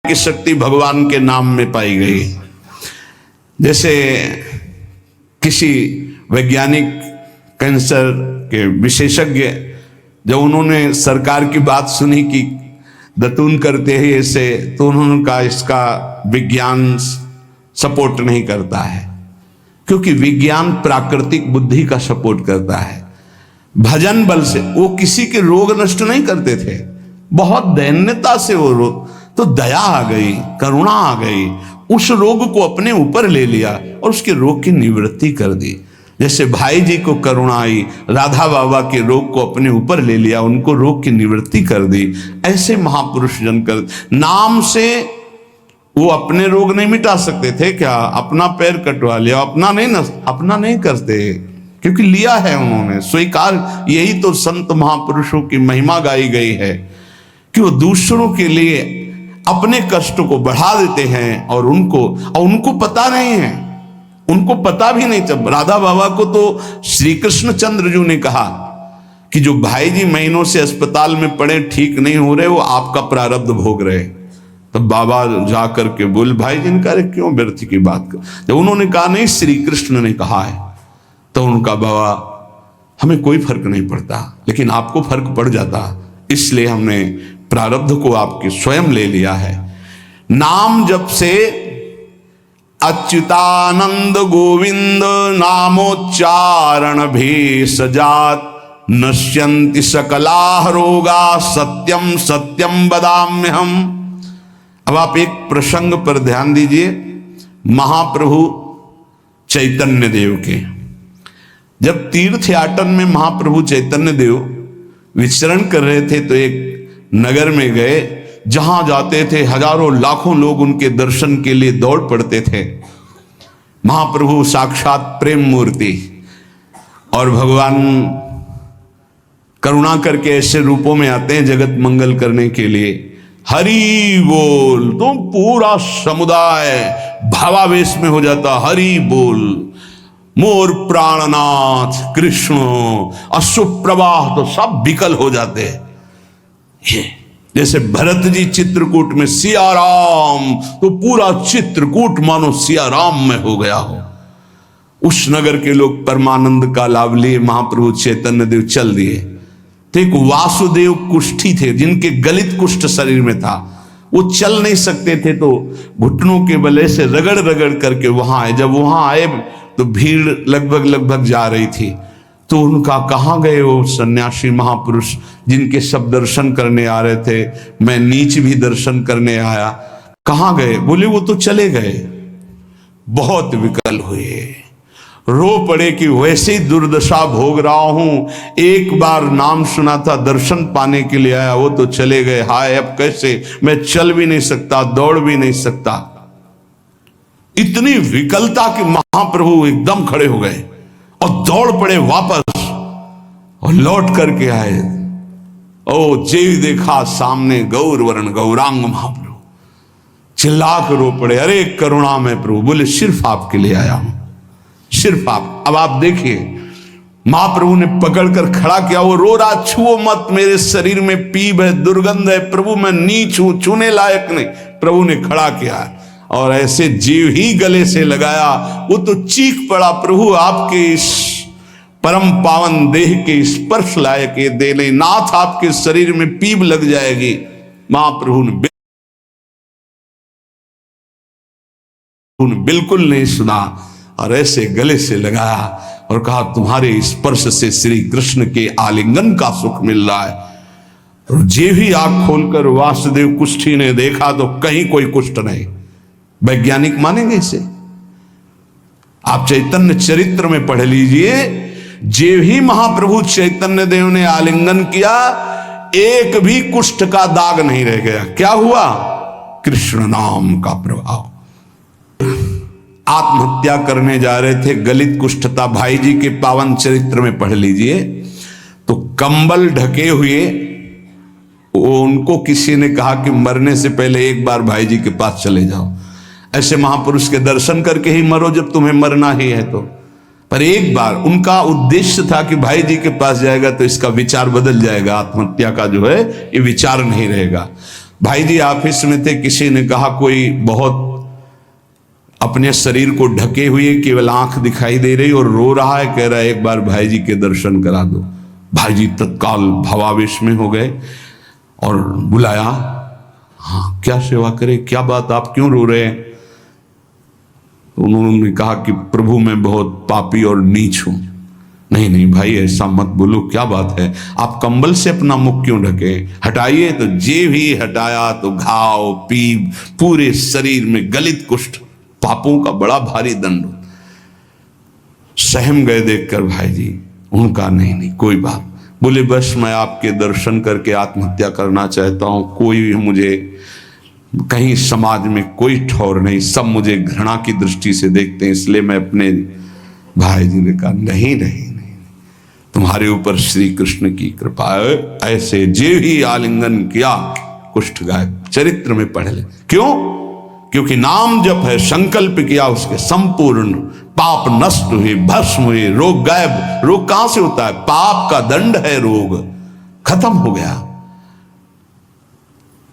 की शक्ति भगवान के नाम में पाई गई। जैसे किसी वैज्ञानिक कैंसर के विशेषज्ञ जब उन्होंने सरकार की बात सुनी कि दतून करते हैं ऐसे, तो उन्होंने कहा इसका विज्ञान सपोर्ट नहीं करता है, क्योंकि विज्ञान प्राकृतिक बुद्धि का सपोर्ट करता है। भजन बल से वो किसी के रोग नष्ट नहीं करते थे, बहुत दैन्यता से वो रोग, तो दया आ गई, करुणा आ गई, उस रोग को अपने ऊपर ले लिया और उसके रोग की निवृत्ति कर दी। जैसे भाई जी को करुणा आई, राधा बाबा के रोग को अपने ऊपर ले लिया, उनको रोग की निवृत्ति कर दी। ऐसे महापुरुष जन कर नाम से वो अपने रोग नहीं मिटा सकते थे क्या? अपना पैर कटवा लिया, अपना नहीं करते, क्योंकि लिया है उन्होंने स्वीकार। यही तो संत महापुरुषों की महिमा गाई गई है कि वो दूसरों के लिए अपने कष्ट को बढ़ा देते हैं और उनको पता नहीं है, उनको पता भी नहीं चल। राधा बाबा को तो श्री कृष्ण चंद्र जी ने कहा कि जो भाई जी महीनों से अस्पताल में पड़े, ठीक नहीं हो रहे, वो आपका प्रारब्ध भोग रहे। तब बाबा जाकर के बोल, भाई जी ने कहा क्यों व्यर्थ की बात कर। जब उन्होंने कहा नहीं श्री कृष्ण ने कहा है, तो उनका बाबा हमें कोई फर्क नहीं पड़ता, लेकिन आपको फर्क पड़ जाता, इसलिए हमने प्रारब्ध को आपके स्वयं ले लिया है। नाम जप से अच्युतानंद गोविंद नामोच्चारण भी सजात नश्यन्ति सकला रोगा सत्यम सत्यम बदाम्यहम। अब आप एक प्रसंग पर ध्यान दीजिए, महाप्रभु चैतन्य देव के जब तीर्थ याटन में महाप्रभु चैतन्य देव विचरण कर रहे थे, तो एक नगर में गए जहां जाते थे हजारों लाखों लोग उनके दर्शन के लिए दौड़ पड़ते थे। महाप्रभु साक्षात प्रेम मूर्ति, और भगवान करुणा करके ऐसे रूपों में आते हैं जगत मंगल करने के लिए। हरि बोल, तो पूरा समुदाय भावावेश में हो जाता, हरि बोल, मोर प्राणनाथ कृष्ण, अश्रुप्रवाह तो सब विकल हो जाते हैं। जैसे भरत जी चित्रकूट में सिया राम, तो पूरा चित्रकूट मानो सिया राम में हो गया हो। उस नगर के लोग परमानंद का लाभ लिए, महाप्रभु चैतन्य देव चल दिए। तो एक वासुदेव कुष्ठी थे जिनके गलित कुष्ठ शरीर में था, वो चल नहीं सकते थे, तो घुटनों के बले से रगड़ रगड़ करके वहां आए। जब वहां आए तो भीड़ लगभग जा रही थी, तो उनका कहाँ गए वो सन्यासी महापुरुष जिनके सब दर्शन करने आ रहे थे, मैं नीच भी दर्शन करने आया, कहाँ गए? बोले वो तो चले गए। बहुत विकल हुए, रो पड़े कि वैसे ही दुर्दशा भोग रहा हूं, एक बार नाम सुना था, दर्शन पाने के लिए आया, वो तो चले गए। हाय अब कैसे, मैं चल भी नहीं सकता, दौड़ भी नहीं सकता। इतनी विकलता कि महाप्रभु एकदम खड़े हो गए और दौड़ पड़े वापस और लौट करके आए। ओ जेव देखा सामने गौर वर्ण गौरांग महाप्रभु, चिल्ला कर रो पड़े, अरे करुणा में प्रभु। बोले सिर्फ आपके लिए आया हूं, सिर्फ आप। अब आप देखिए, महाप्रभु ने पकड़कर खड़ा किया, वो रो रहा, छुओ मत, मेरे शरीर में पीप है, दुर्गंध है, प्रभु मैं नीच हूं, छूने लायक नहीं। प्रभु ने खड़ा किया और ऐसे जीव ही गले से लगाया, वो तो चीख पड़ा, प्रभु आपके इस परम पावन देह के स्पर्श लायक ये दे ले, नाथ आपके शरीर में पीप लग जाएगी। महाप्रभु ने बिल्कुल नहीं सुना और ऐसे गले से लगाया और कहा, तुम्हारे स्पर्श से श्री कृष्ण के आलिंगन का सुख मिल रहा है। और जे भी आंख खोलकर वासुदेव कुष्ठी ने देखा तो कहीं कोई कुष्ठ नहीं। वैज्ञानिक मानेंगे इसे? आप चैतन्य चरित्र में पढ़ लीजिए, जे ही महाप्रभु चैतन्य देव ने आलिंगन किया, एक भी कुष्ठ का दाग नहीं रह गया। क्या हुआ? कृष्ण नाम का प्रभाव। आत्महत्या करने जा रहे थे, गलित कुष्ठ था, भाई जी के पावन चरित्र में पढ़ लीजिए। तो कंबल ढके हुए उनको किसी ने कहा कि मरने से पहले एक बार भाई जी के पास चले जाओ, ऐसे महापुरुष के दर्शन करके ही मरो जब तुम्हें मरना ही है तो। पर एक बार उनका उद्देश्य था कि भाई जी के पास जाएगा तो इसका विचार बदल जाएगा, आत्महत्या का जो है ये विचार नहीं रहेगा। भाई जी ऑफिस में थे, किसी ने कहा कोई बहुत अपने शरीर को ढके हुए केवल आंख दिखाई दे रही और रो रहा है, कह रहा है एक बार भाई जी के दर्शन करा दो। भाई जी तत्काल भावावेश में हो गए और बुलाया। हाँ क्या सेवा करे, क्या बात, आप क्यों रो रहे हैं? तो उन्होंने कहा कि प्रभु मैं बहुत पापी और नीच हूं। नहीं नहीं भाई ऐसा मत बोलो, क्या बात है, आप कंबल से अपना मुख क्यों ढके? हटाइए। तो जे भी हटाया तो घाव पीप पूरे शरीर में, गलित कुष्ठ, पापों का बड़ा भारी दंड। सहम गए देखकर भाई जी। उनका नहीं नहीं कोई बात। बोले बस मैं आपके दर्शन करके आत्महत्या करना चाहता हूं, कोई मुझे कहीं समाज में कोई ठौर नहीं, सब मुझे घृणा की दृष्टि से देखते हैं, इसलिए मैं अपने। भाई जी ने कहा नहीं नहीं नहीं, तुम्हारे ऊपर श्री कृष्ण की कृपा है, ऐसे जे ही आलिंगन किया कुष्ठ गायब। चरित्र में पढ़ ले। क्यों? क्योंकि नाम जप है, संकल्प किया, उसके संपूर्ण पाप नष्ट हुए, भस्म हुए, रोग गायब। रोग कहां से होता है? पाप का दंड है रोग, खत्म हो गया।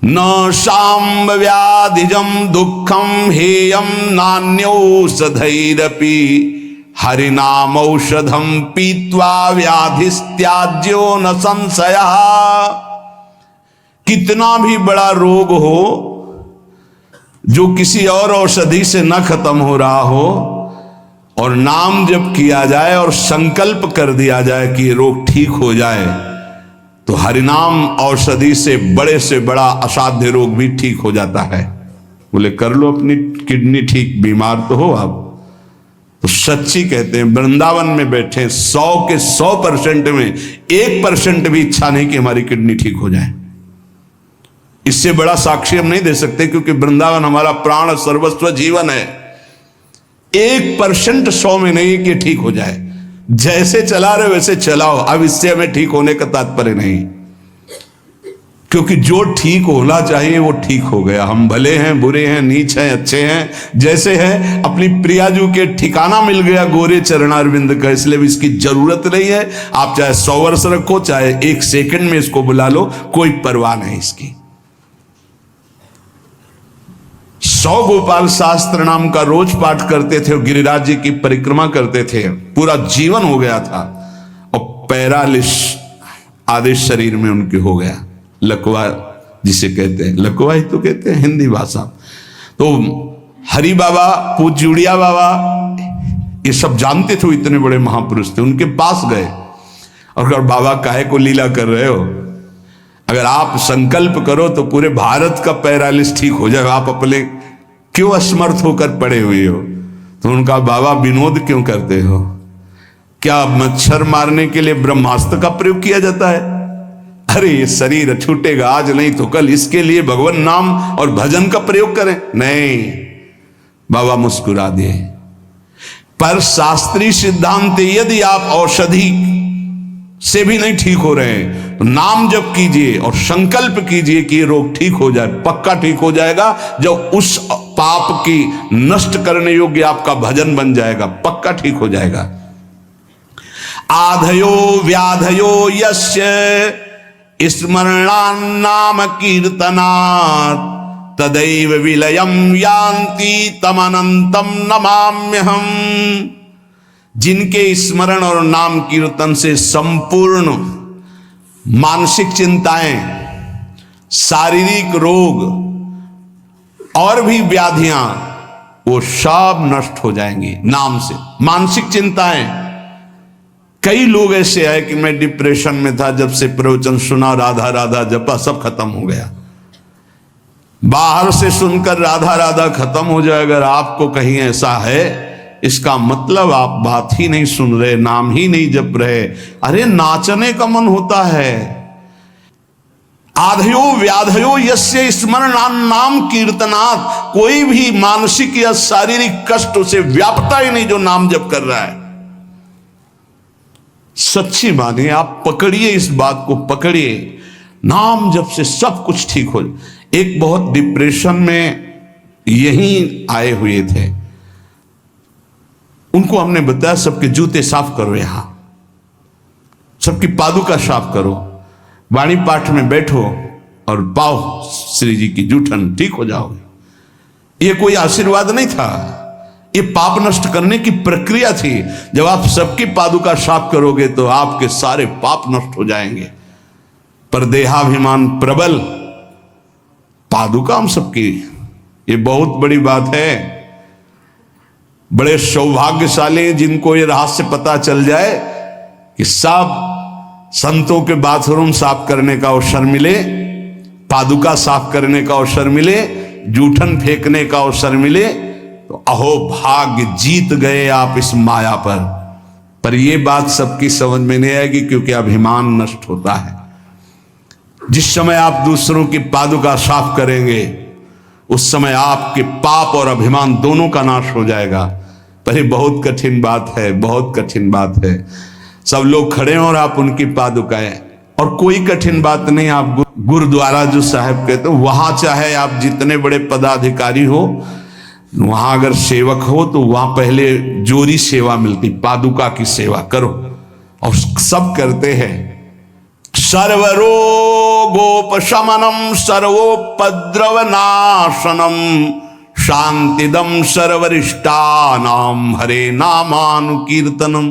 न शाम व्याधिजम दुखम हेयम नान्यौषधैरपि हरिनाम औषधम पीत्वा व्याधिस्त्याज्यो न संशय। कितना भी बड़ा रोग हो जो किसी और औषधि से न खत्म हो रहा हो और नाम जब किया जाए और संकल्प कर दिया जाए कि ये रोग ठीक हो जाए, तो हरिनाम औषधि से बड़ा असाध्य रोग भी ठीक हो जाता है। बोले कर लो अपनी किडनी ठीक, बीमार तो हो आप। तो सच्ची कहते हैं, वृंदावन में बैठे 100 के 100% में 1% भी इच्छा नहीं कि हमारी किडनी ठीक हो जाए। इससे बड़ा साक्षी हम नहीं दे सकते, क्योंकि वृंदावन हमारा प्राण सर्वस्व जीवन है। 1% 100 में नहीं कि ठीक हो जाए, जैसे चला रहे वैसे चलाओ। अब इससे हमें ठीक होने का तात्पर्य नहीं, क्योंकि जो ठीक होना चाहिए वो ठीक हो गया। हम भले हैं, बुरे हैं, नीच हैं, अच्छे हैं, जैसे हैं। अपनी प्रियाजू के ठिकाना मिल गया गोरे चरणारविंद का, इसलिए इसकी जरूरत नहीं है। आप चाहे 100 वर्ष रखो, चाहे 1 सेकंड में इसको बुला लो, कोई परवाह नहीं इसकी। 100 गोपाल शास्त्र नाम का रोज पाठ करते थे और गिरिराज जी की परिक्रमा करते थे, पूरा जीवन हो गया था। और पैरालिस आदेश शरीर में उनके हो गया, लकवा जिसे कहते हैं, लकवा ही तो कहते हैं हिंदी भाषा। तो हरि बाबा, पूज्य उड़िया बाबा, ये सब जानते थे, इतने बड़े महापुरुष थे। उनके पास गए और कहा बाबा काहे को लीला कर रहे हो? अगर आप संकल्प करो तो पूरे भारत का पैरालिस ठीक हो जाए, आप अपने क्यों असमर्थ होकर पड़े हुए हो? तो उनका बाबा विनोद क्यों करते हो? क्या मच्छर मारने के लिए ब्रह्मास्त्र का प्रयोग किया जाता है? अरे ये शरीर छूटेगा आज नहीं तो कल, इसके लिए भगवान नाम और भजन का प्रयोग करें। नहीं, बाबा मुस्कुरा दिए। पर शास्त्रीय सिद्धांत, यदि आप औषधि से भी नहीं ठीक हो रहे हैं तो नाम जप कीजिए और संकल्प कीजिए कि ये रोग ठीक हो जाए। पक्का ठीक हो जाएगा जब उस पाप की नष्ट करने योग्य आपका भजन बन जाएगा, पक्का ठीक हो जाएगा। आधयो व्याधयो यस्य स्मरणान्नाम कीर्तनात् तदैव विलयम यान्ति तमनंतम नमाम्यहम्। जिनके स्मरण और नाम कीर्तन से संपूर्ण मानसिक चिंताएं, शारीरिक रोग और भी व्याधियां वो सब नष्ट हो जाएंगी नाम से। मानसिक चिंताएं, कई लोग ऐसे आए कि मैं डिप्रेशन में था, जब से प्रवचन सुना, राधा राधा जपा, सब खत्म हो गया। बाहर से सुनकर राधा राधा खत्म हो जाए, अगर आपको कहीं ऐसा है, इसका मतलब आप बात ही नहीं सुन रहे, नाम ही नहीं जप रहे। अरे नाचने का मन होता है। आधयो व्याधयो यस्य स्मरणान्नाम कीर्तनात्, कोई भी मानसिक या शारीरिक कष्ट उसे व्यापता ही नहीं जो नाम जप कर रहा है। सच्ची मानिए, आप पकड़िए, इस बात को पकड़िए, नाम जप से सब कुछ ठीक हो। एक बहुत डिप्रेशन में यही आए हुए थे, उनको हमने बताया सबके जूते साफ करो, यहां सबकी पादुका साफ करो, वाणी पाठ में बैठो, और पाओ श्री जी की जूठन, ठीक हो जाओगे। ये कोई आशीर्वाद नहीं था, ये पाप नष्ट करने की प्रक्रिया थी। जब आप सबकी पादुका साफ करोगे तो आपके सारे पाप नष्ट हो जाएंगे। पर देहाभिमान प्रबल, पादुका हम सबकी, ये बहुत बड़ी बात है। बड़े सौभाग्यशाली जिनको ये रहस्य पता चल जाए कि सब संतों के बाथरूम साफ करने का अवसर मिले, पादुका साफ करने का अवसर मिले, जूठन फेंकने का अवसर मिले, तो अहो भाग्य, जीत गए आप इस माया पर यह बात सबकी समझ में नहीं आएगी, क्योंकि अभिमान नष्ट होता है। जिस समय आप दूसरों की पादुका साफ करेंगे उस समय आपके पाप और अभिमान दोनों का नाश हो जाएगा। पर ये बहुत कठिन बात है, बहुत कठिन बात है। सब लोग खड़े हैं और आप उनकी पादुकाएं, और कोई कठिन बात नहीं। आप गुरुद्वारा जो साहब कहते हो, वहां चाहे आप जितने बड़े पदाधिकारी हो, वहां अगर सेवक हो तो वहां पहले जोरी सेवा मिलती, पादुका की सेवा करो, और सब करते हैं। सर्वरोगोपशमनम सर्वोपद्रव नाशनम शांतिदम सर्वरिष्टानाम हरे नामानुकीर्तनम।